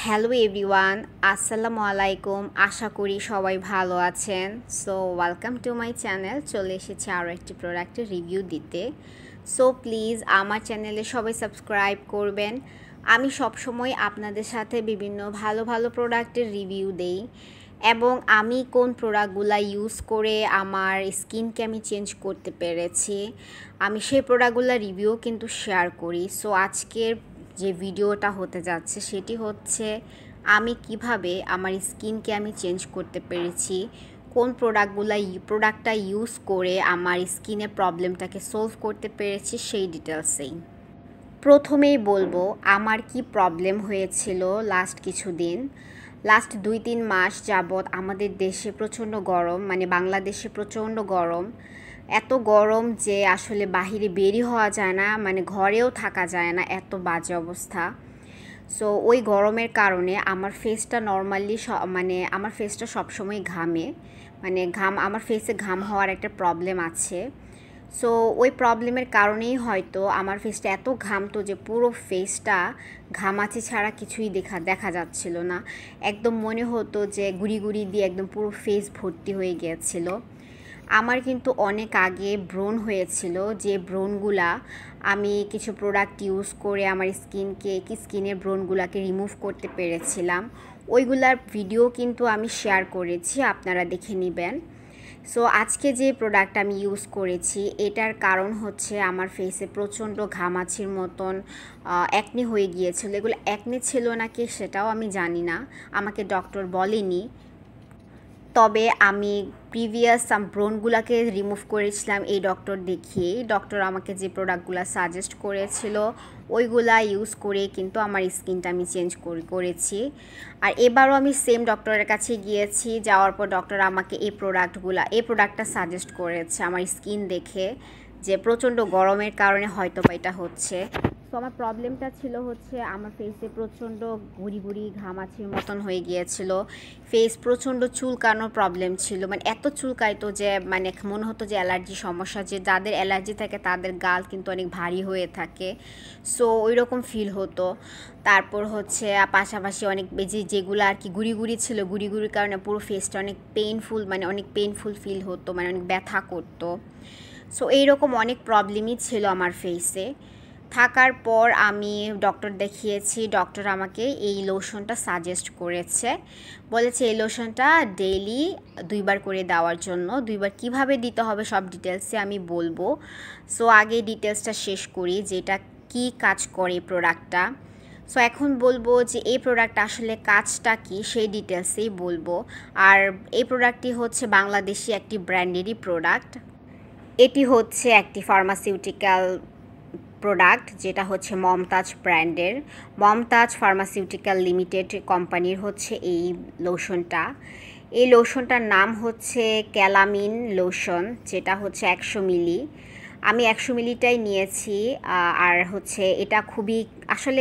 Hello everyone, আসসালামু আলাইকুম। আশা করি সবাই ভালো আছেন। So welcome to my channel. চলে এসেছি আরও একটি প্রোডাক্টের রিভিউ দিতে। সো প্লিজ আমার চ্যানেলে সবাই সাবস্ক্রাইব করবেন। আমি সবসময় আপনাদের সাথে বিভিন্ন ভালো ভালো প্রোডাক্টের রিভিউ দেই এবং আমি কোন প্রোডাক্টগুলো ইউজ করে আমার স্কিনকে আমি চেঞ্জ করতে পেরেছি, আমি সেই প্রোডাক্টগুলো রিভিউ কিন্তু শেয়ার করি। সো আজকের যে ভিডিওটা হতে যাচ্ছে সেটি হচ্ছে আমি কিভাবে আমার স্কিনকে আমি চেঞ্জ করতে পেরেছি, কোন প্রোডাক্টটা ইউজ করে আমার স্কিনের প্রবলেমটাকে সলভ করতে পেরেছি সেই ডিটেলসেই। প্রথমেই বলবো আমার কি প্রবলেম হয়েছিল লাস্ট 2-3 মাস যাবৎ আমাদের দেশে প্রচণ্ড গরম, মানে বাংলাদেশে প্রচণ্ড গরম। এত গরম যে আসলে বাহিরে বেরই হওয়া যায় না, মানে ঘরেও থাকা যায় না, এত বাজে অবস্থা। সো ওই গরমের কারণে আমার ফেসটা আমার ফেসটা সবসময় ঘামে, মানে আমার ফেসে ঘাম হওয়ার একটা প্রবলেম আছে। সো ওই প্রবলেমের কারণেই হয়তো আমার ফেসটা এত ঘামতো যে পুরো ফেসটা ঘামাচি ছাড়া কিছুই দেখা যাচ্ছিল না। একদম মনে হতো যে গুড়ি গুড়ি দিয়ে একদম পুরো ফেস ভর্তি হয়ে গিয়েছিল। আমার কিন্তু অনেক আগে ব্রণ হয়েছিল, যে ব্রণগুলা আমি কিছু প্রোডাক্ট ইউজ করে আমার স্কিনের ব্রণগুলাকে রিমুভ করতে পেরেছিলাম। ওইগুলার ভিডিও কিন্তু আমি শেয়ার করেছি, আপনারা দেখে নেবেন। সো আজকে যে প্রোডাক্ট আমি ইউজ করেছি এটার কারণ হচ্ছে আমার ফেসে প্রচণ্ড ঘামাচির মতন অ্যাকনে হয়ে গিয়েছিল। এগুলো অ্যাকনে ছিল নাকি সেটাও আমি জানি না, আমাকে ডক্টর বলেনি। তবে আমি প্রিভিয়াস ব্রণগুলোকে রিমুভ করেছিলাম এই ডক্টর দেখিয়েই। ডক্টর আমাকে যে প্রোডাক্টগুলো সাজেস্ট করেছিল ওইগুলা ইউজ করে কিন্তু আমার স্কিনটা আমি চেঞ্জ করেছি। আর এবারও আমি সেম ডক্টরের কাছে গিয়েছি, যাওয়ার পর ডক্টর আমাকে এই প্রোডাক্টটা সাজেস্ট করেছে আমার স্কিন দেখে, যে প্রচণ্ড গরমের কারণে হয়তো বা এটা হচ্ছে। তো আমার প্রবলেমটা ছিল হচ্ছে আমার ফেসে প্রচণ্ড গুড়ি গুড়ি ঘামাচির মতন হয়ে গিয়েছিল, ফেস প্রচণ্ড চুলকানোর প্রবলেম ছিল, মানে এত চুলকাইতো যে মানে মনে হতো যে অ্যালার্জি সমস্যা, যে যাদের অ্যালার্জি থাকে তাদের গাল কিন্তু অনেক ভারী হয়ে থাকে। সো ওই রকম ফিল হতো। তারপর হচ্ছে পাশাপাশি অনেক যেগুলো আর কি গুড়ি গুড়ি ছিল, গুড়ি গুড়ির কারণে পুরো ফেসটা অনেক পেইনফুল ফিল হতো, মানে অনেক ব্যথা করতো। সো এইরকম অনেক প্রবলেমই ছিল আমার ফেসে। থাকার পর আমি ডক্টর দেখিয়েছি, ডক্টর আমাকে এই লোশনটা সাজেস্ট করেছে, বলেছে এই লোশনটা ডেইলি 2 বার করে দেওয়ার জন্য। 2 বার কীভাবে দিতে হবে সব ডিটেলসে আমি বলবো। সো আগে ডিটেলসটা শেষ করি যে এটা কী কাজ করে প্রোডাক্টটা। সো এখন বলবো যে এই প্রোডাক্টটা আসলে কাজটা কি সেই ডিটেলসেই বলবো। আর এই প্রোডাক্টটি হচ্ছে বাংলাদেশি একটি ব্র্যান্ডেরই প্রোডাক্ট। এটি হচ্ছে একটি ফার্মাসিউটিক্যাল প্রোডাক্ট, যেটা হচ্ছে মমতাজ ব্র্যান্ডের, মমতাজ ফার্মাসিউটিক্যাল লিমিটেড কোম্পানির হচ্ছে এই লোশনটা। এই লোশনটার নাম হচ্ছে ক্যালামিন লোশন, যেটা হচ্ছে 100 মিলি। আমি 100 মিলিটাই নিয়েছি। আর হচ্ছে এটা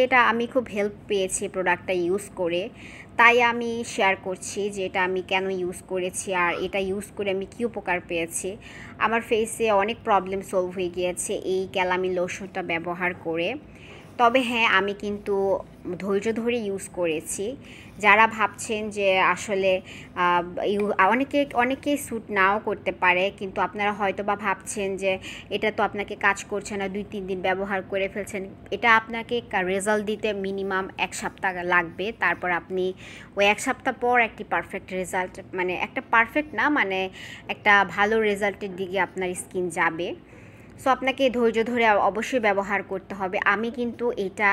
এটা আমি খুব হেল্প পেয়েছি প্রোডাক্টটা ইউজ করে, তাই আমি শেয়ার করছি যে এটা আমি কেন ইউজ করেছি আর এটা ইউজ করে আমি কী উপকার পেয়েছি। আমার ফেসে অনেক প্রবলেম সলভ হয়ে গিয়েছে এই ক্যালামিন লোশনটা ব্যবহার করে। তবে হ্যাঁ, আমি কিন্তু ধৈর্য ধরে ইউজ করেছি। যারা ভাবছেন যে আসলে অনেকেই স্যুট নাও করতে পারে, কিন্তু আপনারা হয়তো বা ভাবছেন যে এটা তো আপনাকে কাজ করছে না, 2-3 দিন ব্যবহার করে ফেলছেন। এটা আপনাকে রেজাল্ট দিতে মিনিমাম 1 সপ্তাহ লাগবে। তারপর আপনি ওই 1 সপ্তাহ পর একটি পারফেক্ট রেজাল্ট, মানে একটা পারফেক্ট না, মানে একটা ভালো রেজাল্টের দিকে আপনার স্কিন যাবে। সো আপনাকে ধৈর্য ধরে অবশ্যই ব্যবহার করতে হবে। আমি কিন্তু এটা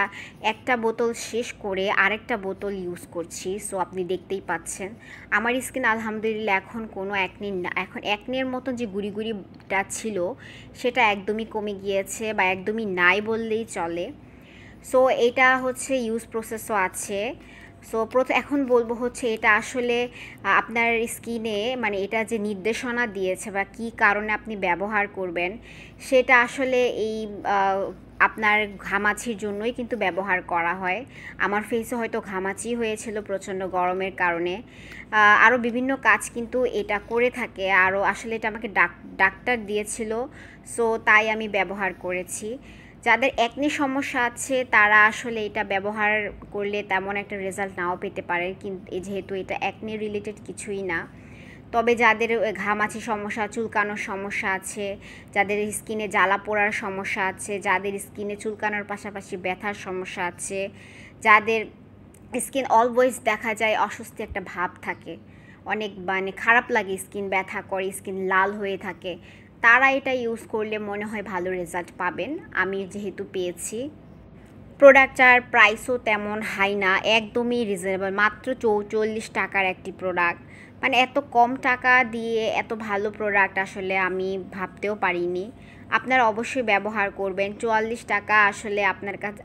একটা বোতল শেষ করে আরেকটা বোতল ইউজ করছি। সো আপনি দেখতেই পাচ্ছেন আমার স্কিন আলহামদুলিল্লাহ এখন কোনো এখন অ্যাকনের মতন যে গুড়ি গুড়িটা ছিল সেটা একদমই কমে গিয়েছে, বা একদমই নাই বললেই চলে। সো এটা হচ্ছে ইউজ প্রসেসও আছে। সো এখন বলবো হচ্ছে এটা আসলে আপনার স্কিনে, মানে এটা যে নির্দেশনা দিয়েছে বা কী কারণে আপনি ব্যবহার করবেন সেটা আসলে এই আপনার ঘামাচির জন্যই কিন্তু ব্যবহার করা হয়। আমার ফেসে হয়তো ঘামাচি হয়েছিল প্রচণ্ড গরমের কারণে। আরও বিভিন্ন কাজ কিন্তু এটা করে থাকে, আরও আসলে এটা আমাকে ডাক্তার দিয়েছিল। সো তাই আমি ব্যবহার করেছি। যাদের একনি সমস্যা আছে তারা আসলে এটা ব্যবহার করলে তেমন একটা রেজাল্ট নাও পেতে পারে, কিন্তু যেহেতু এটা একনি রিলেটেড কিছুই না। তবে যাদের ঘামাচি সমস্যা, চুলকানোর সমস্যা আছে, যাদের স্কিনে জ্বালা পোড়ার সমস্যা আছে, যাদের স্কিনে চুলকানোর পাশাপাশি ব্যথার সমস্যা আছে, যাদের স্কিন অলওয়েজ দেখা যায় অস্বস্তি একটা ভাব থাকে, অনেক মানে খারাপ লাগে, স্কিন ব্যথা করে, স্কিন লাল হয়ে থাকে, তারা এটা ইউজ করলে মনে হয় ভালো রেজাল্ট পাবেন। আমি যেহেতু পেয়েছি। প্রোডাক্টটার প্রাইসও তেমন হাই না, একদমই রিজনেবল, মাত্র 44 টাকার একটি প্রোডাক্ট। মানে এত কম টাকা দিয়ে এত ভালো প্রোডাক্ট আসলে আমি ভাবতেও পারিনি। আপনারা অবশ্যই ব্যবহার করবেন। 44 টাকা আসলে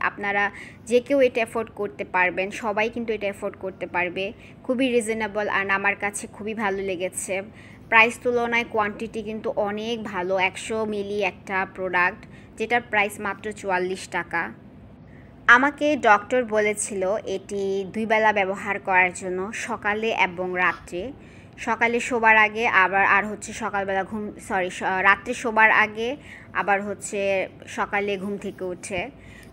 আপনারা যে কেউ এটা অ্যাফোর্ড করতে পারবেন, সবাই কিন্তু এটা অ্যাফোর্ড করতে পারবে। খুবই রিজনেবল আর আমার কাছে খুবই ভালো লেগেছে। প্রাইস তুলনায় কোয়ান্টিটি কিন্তু অনেক ভালো। 100 মিলি একটা প্রোডাক্ট, যেটার প্রাইস মাত্র 44 টাকা। আমাকে ডক্টর বলেছিল এটি 2 বেলা ব্যবহার করার জন্য, সকালে এবং রাত্রে। সকালে শোবার আগে আর হচ্ছে সকালবেলা রাত্রে শোবার আগে, আবার হচ্ছে সকালে ঘুম থেকে উঠে।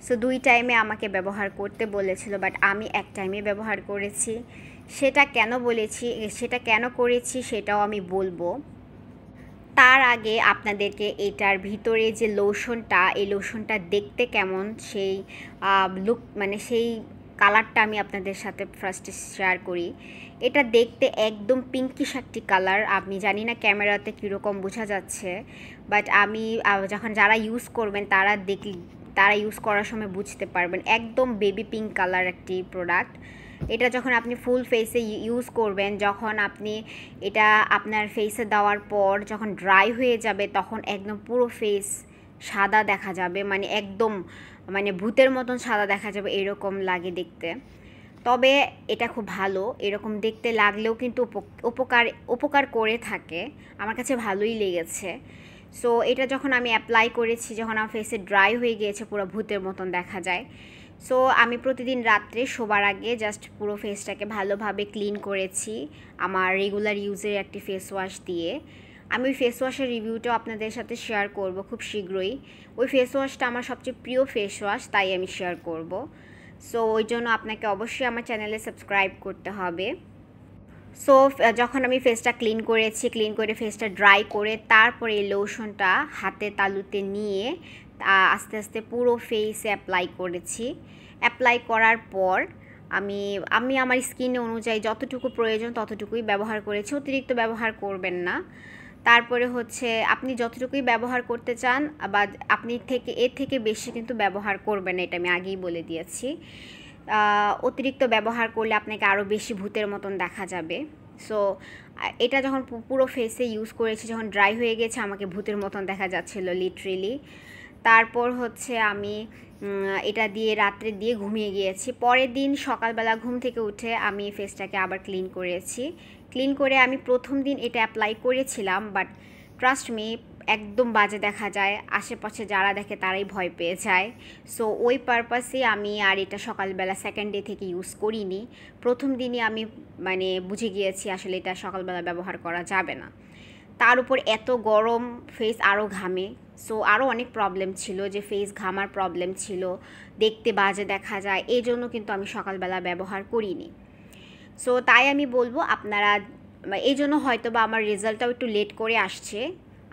সো 2 টাইমে আমাকে ব্যবহার করতে বলেছিল, বাট আমি এক টাইমে ব্যবহার করেছি। সেটা কেন করেছি সেটাও আমি বলবো। তার আগে আপনাদেরকে এটার ভিতরে যে লোশনটা, এই লোশনটা দেখতে কেমন সেই লুক মানে সেই কালারটা আমি আপনাদের সাথে ফার্স্টে শেয়ার করি। এটা দেখতে একদম পিঙ্কিশ একটি কালার। আমি জানি না ক্যামেরাতে কীরকম বোঝা যাচ্ছে, বাট আমি যখন যারা ইউজ করবেন তারা ইউজ করার সময় বুঝতে পারবেন। একদম বেবি পিঙ্ক কালার একটি প্রোডাক্ট। এটা যখন আপনি ফুল ফেসে ইউজ করবেন, যখন আপনি এটা আপনার ফেসে দেওয়ার পর যখন ড্রাই হয়ে যাবে, তখন একদম পুরো ফেস সাদা দেখা যাবে, মানে একদম মানে ভূতের মতন সাদা দেখা যাবে, এরকম লাগে দেখতে। তবে এটা খুব ভালো, এরকম দেখতে লাগলেও কিন্তু উপকার করে থাকে। আমার কাছে ভালোই লেগেছে। সো এটা যখন আমি অ্যাপ্লাই করেছি, যখন আমার ফেসে ড্রাই হয়ে গিয়েছে, পুরো ভূতের মতন দেখা যায়। সো আমি প্রতিদিন রাত্রে শোবার আগে জাস্ট পুরো ফেসটাকে ভালোভাবে ক্লিন করেছি আমার রেগুলার ইউজের একটি ফেস ওয়াশ দিয়ে। আমি ওই ফেস ওয়াশের রিভিউটাও আপনাদের সাথে শেয়ার করব খুব শীঘ্রই। ওই ফেস ওয়াশটা আমার সবচেয়ে প্রিয় ফেস ওয়াশ, তাই আমি শেয়ার করব। সো ওই জন্য আপনাকে অবশ্যই আমার চ্যানেলে সাবস্ক্রাইব করতে হবে। সো যখন আমি ফেসটা ক্লিন করে ফেসটা ড্রাই করে, তারপরে এই লোশনটা হাতে তালুতে নিয়ে আস্তে আস্তে পুরো ফেসে অ্যাপ্লাই করেছি। অ্যাপ্লাই করার পর আমি আমার স্কিন অনুযায়ী যতটুকু প্রয়োজন ততটুকুই ব্যবহার করেছি, অতিরিক্ত ব্যবহার করবেন না। তারপরে হচ্ছে আপনি যতটুকুই ব্যবহার করতে চান, বা এর থেকে বেশি কিন্তু ব্যবহার করবেন না, এটা আমি আগেই বলে দিয়েছি। অতিরিক্ত ব্যবহার করলে আপনাকে আরও বেশি ভূতের মতন দেখা যাবে। সো এটা যখন পুরো ফেসে ইউজ করেছি, যখন ড্রাই হয়ে গেছে, আমাকে ভূতের মতন দেখা যাচ্ছিল লিটারেলি। তারপর হচ্ছে আমি এটা দিয়ে রাত্রে দিয়ে ঘুমিয়ে গিয়েছি। পরের দিন সকালবেলা ঘুম থেকে উঠে আমি ফেসটাকে আবার ক্লিন করেছি। ক্লিন করে আমি প্রথম দিন এটা অ্যাপ্লাই করেছিলাম, বাট ট্রাস্ট মি একদম বাজে দেখা যায়, আশেপাশে যারা দেখে তারাই ভয় পেয়ে যায়। সো ওই পারপাসে আমি আর এটা সকালবেলা সেকেন্ড ডে থেকে ইউজ করিনি। প্রথম দিনই আমি মানে বুঝে গিয়েছি আসলে এটা সকালবেলা ব্যবহার করা যাবে না। তার উপর এত গরম, ফেস আরও ঘামে। সো আরও অনেক প্রবলেম ছিল, যে ফেস ঘামার প্রবলেম ছিল, দেখতে বাজে দেখা যায়, এই জন্য কিন্তু আমি সকালবেলা ব্যবহার করিনি। সো তাই আমি বলবো আপনারা, এই জন্য হয়তো বা আমার রেজাল্টটাও একটু লেট করে আসছে।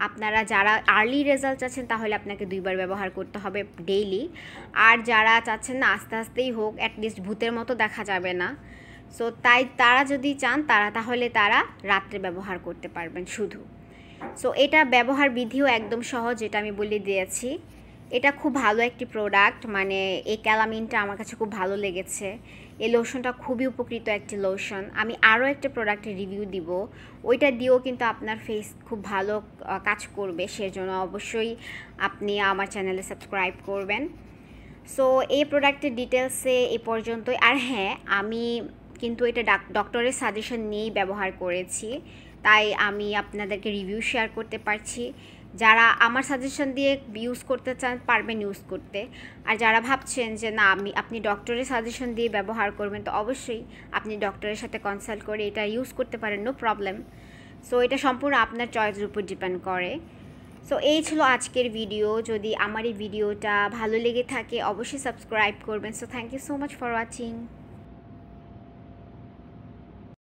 আপনারা যারা আর্লি রেজাল্ট চাচ্ছেন, তাহলে আপনাকে 2 বার ব্যবহার করতে হবে ডেইলি। আর যারা চাচ্ছেন না আস্তে আস্তেই হোক, অ্যাটলিস্ট ভূতের মতো দেখা যাবে না, সো তারা যদি চান তাহলে তারা রাত্রে ব্যবহার করতে পারবেন শুধু। সো এটা ব্যবহার বিধিও একদম সহজ, যেটা আমি বলে দিয়েছি। এটা খুব ভালো একটি প্রোডাক্ট, মানে এই ক্যালামিনটা আমার কাছে খুব ভালো লেগেছে। এই লোশনটা খুবই উপকৃত একটি লোশন। আমি আরও একটা প্রোডাক্টের রিভিউ দিব, ওইটা দিয়েও কিন্তু আপনার ফেস খুব ভালো কাজ করবে। সেজন্য অবশ্যই আপনি আমার চ্যানেলে সাবস্ক্রাইব করবেন। সো এই প্রোডাক্টের ডিটেলসে এ পর্যন্তই। আর হ্যাঁ, আমি কিন্তু এটা ডক্টরের সাজেশন নিয়েই ব্যবহার করেছি, তাই আমি আপনাদেরকে রিভিউ শেয়ার করতে পারছি। যারা আমার সাজেশন দিয়ে ইউজ করতে চান পারবেন ইউজ করতে। আর যারা ভাবছেন যে না আপনি ডক্টরের সাজেশন দিয়ে ব্যবহার করবেন, তো অবশ্যই আপনি ডক্টরের সাথে কনসাল্ট করে এটা ইউজ করতে পারেন, নো প্রবলেম। সো এটা সম্পূর্ণ আপনার চয়েসের উপর ডিপেন্ড করে। সো এই ছিল আজকের ভিডিও। যদি আমার এই ভিডিওটা ভালো লেগে থাকে অবশ্যই সাবস্ক্রাইব করবেন। So thank you so much for watching.